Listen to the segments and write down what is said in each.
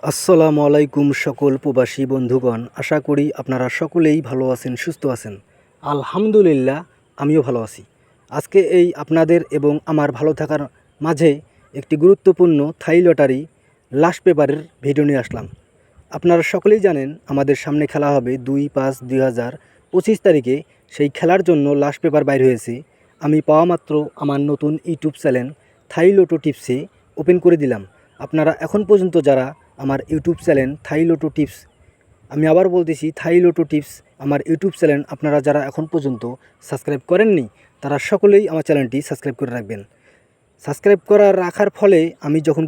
আসসালামু আলাইকুম সকল প্রবাসী বন্ধুগণ, আশা করি আপনারা সকলেই ভালো আছেন, সুস্থ আছেন। আলহামদুলিল্লাহ, আমিও ভালো আছি। আজকে এই আপনাদের এবং আমার ভালো থাকার মাঝে একটি গুরুত্বপূর্ণ থাই লটারি লাস্ট পেপারের ভিডিও নিয়ে আসলাম। আপনারা সকলেই জানেন আমাদের সামনে খেলা হবে 2/5/2025 তারিখে। সেই খেলার জন্য লাস্ট পেপার বাইর হয়েছে। আমি পাওয়া মাত্র আমার নতুন ইউটিউব চ্যানেল থাই লোটো টিপসে ওপেন করে দিলাম। আপনারা এখন পর্যন্ত যারা আমার ইউটিউব চ্যানেল থাই লোটো টিপস, আমি আবার বলতেছি থাই লোটো টিপস, আমার ইউটিউব চ্যানেল আপনারা যারা এখন পর্যন্ত সাবস্ক্রাইব করেননি তারা সকলেই আমার চ্যানেলটি সাবস্ক্রাইব করে রাখবেন। সাবস্ক্রাইব করা রাখার ফলে আমি যখন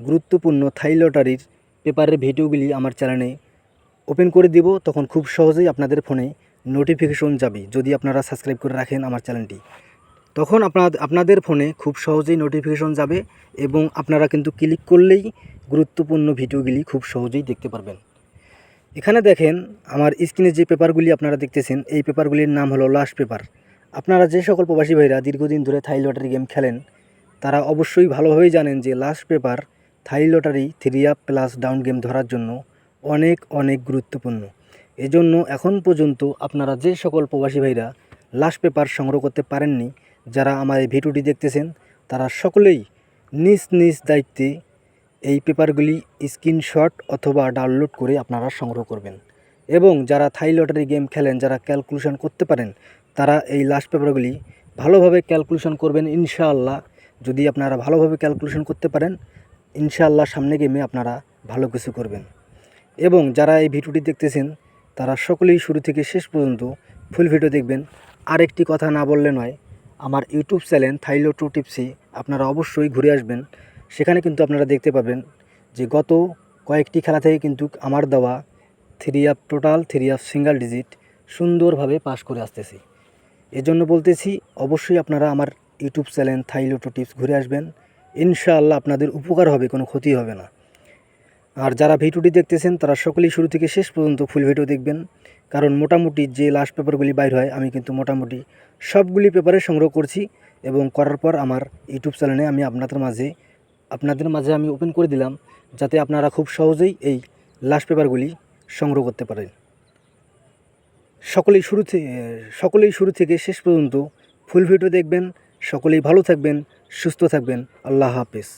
গুরুত্বপূর্ণ থাই লটারির পেপারের ভিডিওগুলি আমার চ্যানেলে ওপেন করে দিব, তখন খুব সহজেই আপনাদের ফোনে নোটিফিকেশন যাবে। যদি আপনারা সাবস্ক্রাইব করে রাখেন আমার চ্যানেলটি, তখন আপনাদের ফোনে খুব সহজেই নোটিফিকেশন যাবে এবং আপনারা কিন্তু ক্লিক করলেই গুরুত্বপূর্ণ ভিডিওগুলি খুব সহজেই দেখতে পারবেন। এখানে দেখেন আমার স্ক্রিনে যে পেপারগুলি আপনারা দেখতেছেন, এই পেপারগুলির নাম হলো লাস্ট পেপার। আপনারা যে সকল প্রবাসী ভাইরা দীর্ঘদিন ধরে থাই লটারি গেম খেলেন তারা অবশ্যই ভালোভাবেই জানেন যে লাস্ট পেপার থাই lottery 3 up plus down game ধরার জন্য অনেক গুরুত্বপূর্ণ। এজন্য এখন পর্যন্ত আপনারা যে সকল প্রবাসী ভাইরা লাস্ট পেপার সংগ্রহ করতে পারেননি, যারা আমার এই ভিডিওটি দেখতেছেন তারা সকলেই নিজ দায়িত্বে এই পেপারগুলি স্ক্রিনশট অথবা ডাউনলোড করে আপনারা সংগ্রহ করবেন। এবং যারা থাই লটারি গেম খেলেন, যারা ক্যালকুলেশন করতে পারেন, তারা এই লাস্ট পেপারগুলি ভালোভাবে ক্যালকুলেশন করবেন ইনশাআল্লাহ। যদি আপনারা ভালোভাবে ক্যালকুলেশন করতে পারেন, ইনশাআল্লাহ সামনে গেমে আপনারা ভালো কিছু করবেন। এবং যারা এই ভিডিওটি দেখতেছেন তারা সকলেই শুরু থেকে শেষ পর্যন্ত ফুল ভিডিও দেখবেন। আরেকটি কথা না বললে নয়, আমার ইউটিউব চ্যানেল থাই লোটো টিপসে আপনারা অবশ্যই ঘুরে আসবেন। সেখানে কিন্তু আপনারা দেখতে পাবেন যে গত কয়েকটি খেলা থেকে কিন্তু আমার দেওয়া 3 up total 3 up single digit সুন্দরভাবে পাস করে আসতেছি। এজন্য বলতেছি অবশ্যই আপনারা আমার ইউটিউব চ্যানেল থাই লোটো টিপস ঘুরে আসবেন। ইনশাআল্লাহ আপনাদের উপকার হবে, কোনো ক্ষতি হবে না। আর যারা ভিডিওটি দেখতেছেন তারা সকলেই শুরু থেকে শেষ পর্যন্ত ফুল ভিডিও দেখবেন, কারণ মোটামুটি যে লাস্ট পেপারগুলি বাইর হয় আমি কিন্তু মোটামুটি সবগুলি পেপারে সংগ্রহ করছি এবং করার পর আমার ইউটিউব চ্যানেলে আমি আপনাদের মাঝে আমি ওপেন করে দিলাম, যাতে আপনারা খুব সহজেই এই লাস্ট পেপারগুলি সংগ্রহ করতে পারেন। সকলেই শুরু থেকে শেষ পর্যন্ত ফুল ভিডিও দেখবেন। সকলেই ভালো থাকবেন, সুস্থ থাকবেন। আল্লাহ হাফেজ।